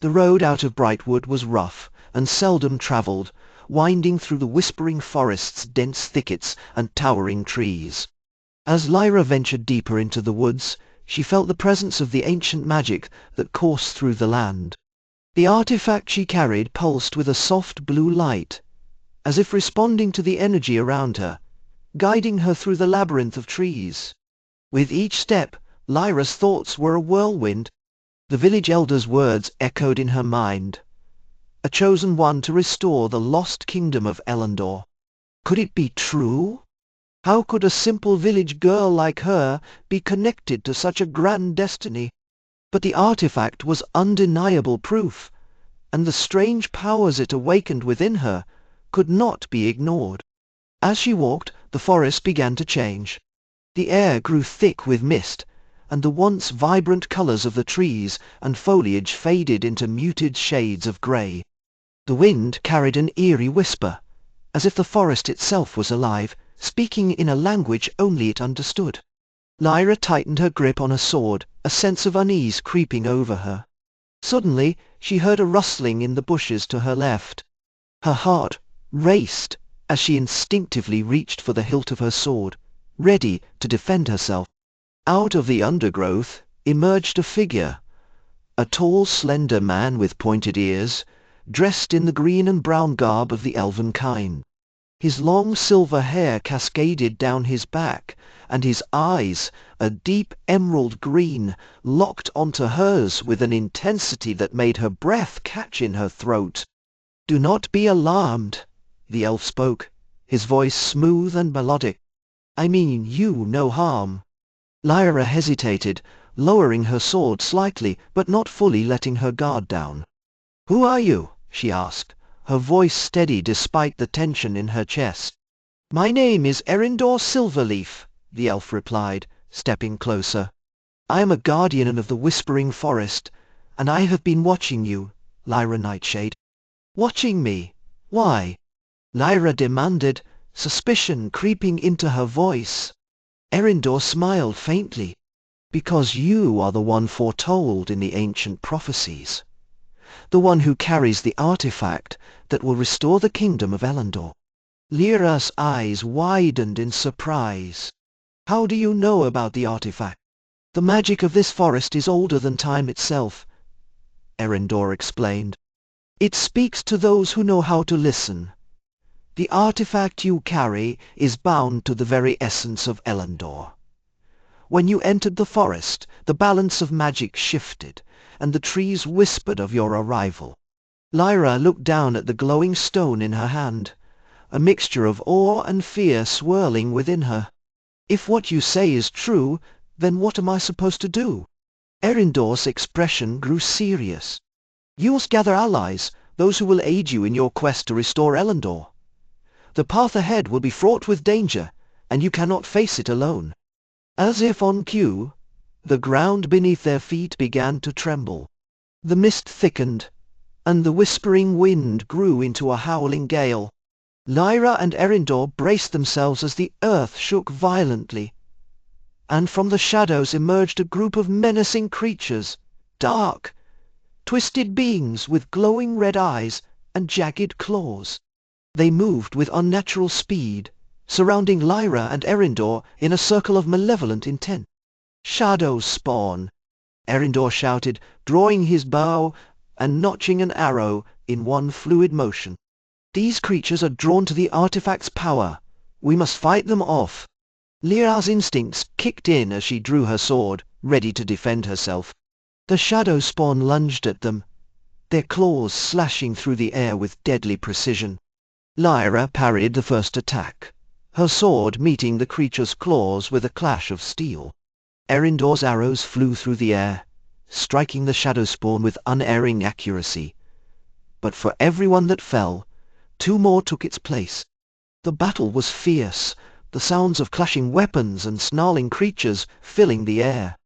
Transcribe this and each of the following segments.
The road out of Brightwood was rough and seldom travelled, winding through the whispering forest's dense thickets and towering trees. As Lyra ventured deeper into the woods, she felt the presence of the ancient magic that coursed through the land. The artifact she carried pulsed with a soft blue light, as if responding to the energy around her, guiding her through the labyrinth of trees. With each step, Lyra's thoughts were a whirlwind. The village elder's words echoed in her mind. A chosen one to restore the lost kingdom of Elandor. Could it be true? How could a simple village girl like her be connected to such a grand destiny? But the artifact was undeniable proof, and the strange powers it awakened within her could not be ignored. As she walked, the forest began to change. The air grew thick with mist, and the once vibrant colours of the trees and foliage faded into muted shades of grey. The wind carried an eerie whisper, as if the forest itself was alive, speaking in a language only it understood. Lyra tightened her grip on her sword, a sense of unease creeping over her. Suddenly she heard a rustling in the bushes to her left. Her heart raced as she instinctively reached for the hilt of her sword, ready to defend herself. Out of the undergrowth emerged a figure, a tall, slender man with pointed ears, dressed in the green and brown garb of the elven kind. His long silver hair cascaded down his back, and his eyes, a deep emerald green, locked onto hers with an intensity that made her breath catch in her throat. "Do not be alarmed," the elf spoke, his voice smooth and melodic. "I mean you no harm." Lyra hesitated, lowering her sword slightly, but not fully letting her guard down. "Who are you?" she asked, her voice steady despite the tension in her chest. "My name is Elandor Silverleaf," the elf replied, stepping closer. "I am a guardian of the Whispering Forest, and I have been watching you, Lyra Nightshade." "Watching me? Why?" Lyra demanded, suspicion creeping into her voice. Elandor smiled faintly. "Because you are the one foretold in the ancient prophecies. The one who carries the artifact that will restore the Kingdom of Elandor." Lyra's eyes widened in surprise. "How do you know about the artifact?" "The magic of this forest is older than time itself," Elandor explained. "It speaks to those who know how to listen. The artifact you carry is bound to the very essence of Elandor. When you entered the forest, the balance of magic shifted, and the trees whispered of your arrival." Lyra looked down at the glowing stone in her hand, a mixture of awe and fear swirling within her. "If what you say is true, then what am I supposed to do?" Elandor's expression grew serious. "You must gather allies, those who will aid you in your quest to restore Elandor. The path ahead will be fraught with danger, and you cannot face it alone." As if on cue, the ground beneath their feet began to tremble. The mist thickened, and the whispering wind grew into a howling gale. Lyra and Elandor braced themselves as the earth shook violently, and from the shadows emerged a group of menacing creatures, dark, twisted beings with glowing red eyes and jagged claws. They moved with unnatural speed, surrounding Lyra and Elandor in a circle of malevolent intent. "Shadow spawn!" Elandor shouted, drawing his bow and notching an arrow in one fluid motion. "These creatures are drawn to the artifact's power. We must fight them off." Lyra's instincts kicked in as she drew her sword, ready to defend herself. The shadow spawn lunged at them, their claws slashing through the air with deadly precision. Lyra parried the first attack, her sword meeting the creature's claws with a clash of steel. Elandor's arrows flew through the air, striking the shadow spawn with unerring accuracy. But for every one that fell, two more took its place. The battle was fierce, the sounds of clashing weapons and snarling creatures filling the air.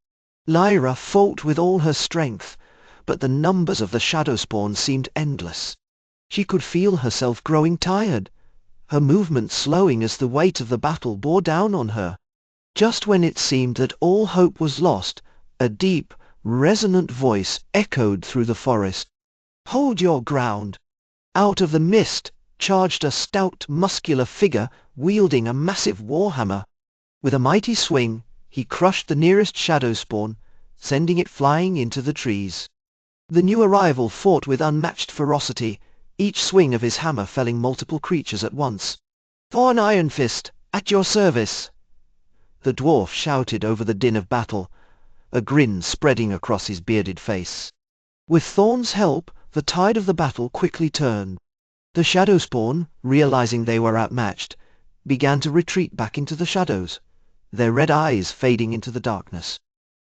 Lyra fought with all her strength, but the numbers of the shadow spawn seemed endless. She could feel herself growing tired, her movements slowing as the weight of the battle bore down on her. Just when it seemed that all hope was lost, a deep, resonant voice echoed through the forest. Hold your ground! Out of the mist charged a stout, muscular figure wielding a massive warhammer. With a mighty swing, he crushed the nearest shadow spawn, sending it flying into the trees. The new arrival fought with unmatched ferocity, each swing of his hammer felling multiple creatures at once. "Thorn Iron Fist, at your service!" The dwarf shouted over the din of battle, a grin spreading across his bearded face. With Thorn's help, the tide of the battle quickly turned. The shadow spawn, realizing they were outmatched, began to retreat back into the shadows, their red eyes fading into the darkness.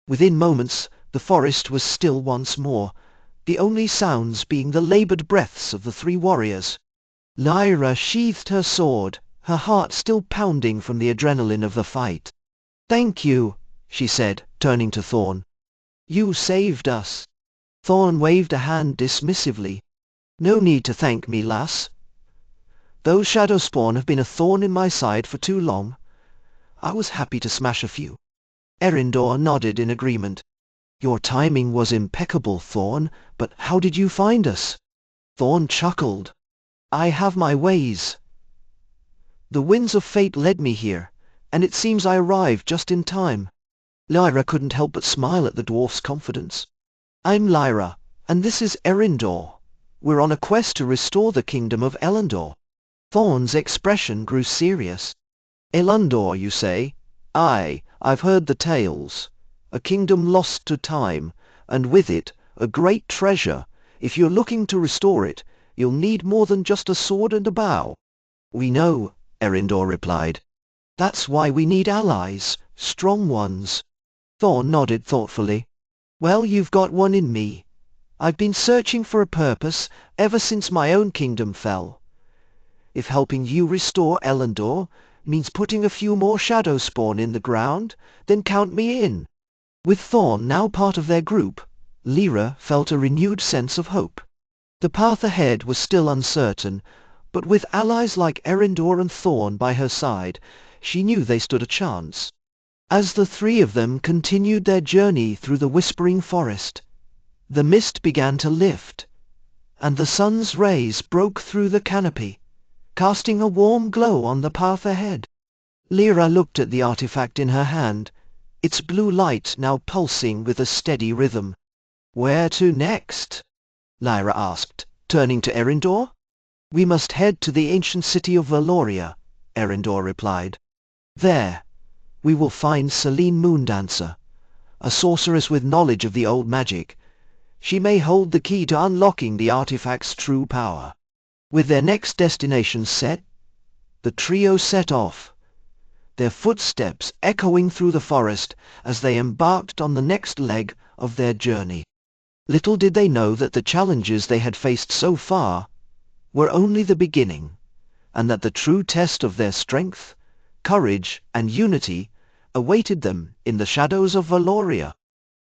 Within moments, the forest was still once more, the only sounds being the laboured breaths of the three warriors. Lyra sheathed her sword, her heart still pounding from the adrenaline of the fight. "Thank you," she said, turning to Thorn. "You saved us." Thorn waved a hand dismissively. "No need to thank me, lass. Those shadow spawn have been a thorn in my side for too long. I was happy to smash a few." Elandor nodded in agreement. "Your timing was impeccable, Thorn, but how did you find us?" Thorn chuckled. "I have my ways. The winds of fate led me here, and it seems I arrived just in time." Lyra couldn't help but smile at the dwarf's confidence. "I'm Lyra, and this is Elandor. We're on a quest to restore the Kingdom of Elandor." Thorn's expression grew serious. "Elandor, you say? Aye, I've heard the tales. A kingdom lost to time, and with it, a great treasure. If you're looking to restore it, you'll need more than just a sword and a bow." "We know," Elandor replied. "That's why we need allies, strong ones." Thorn nodded thoughtfully. "Well, you've got one in me. I've been searching for a purpose ever since my own kingdom fell. If helping you restore Elandor means putting a few more shadow spawn in the ground, then count me in." With Thorn now part of their group, Lyra felt a renewed sense of hope. The path ahead was still uncertain, but with allies like Elandor and Thorn by her side, she knew they stood a chance. As the three of them continued their journey through the whispering forest, the mist began to lift, and the sun's rays broke through the canopy, casting a warm glow on the path ahead. Lyra looked at the artifact in her hand, its blue light now pulsing with a steady rhythm. "Where to next?" Lyra asked, turning to Elandor. "We must head to the ancient city of Valoria," Elandor replied. "There, we will find Selene Moondancer, a sorceress with knowledge of the old magic. She may hold the key to unlocking the artifact's true power." With their next destination set, the trio set off, their footsteps echoing through the forest as they embarked on the next leg of their journey. Little did they know that the challenges they had faced so far were only the beginning, and that the true test of their strength, courage, and unity awaited them in the shadows of Valoria.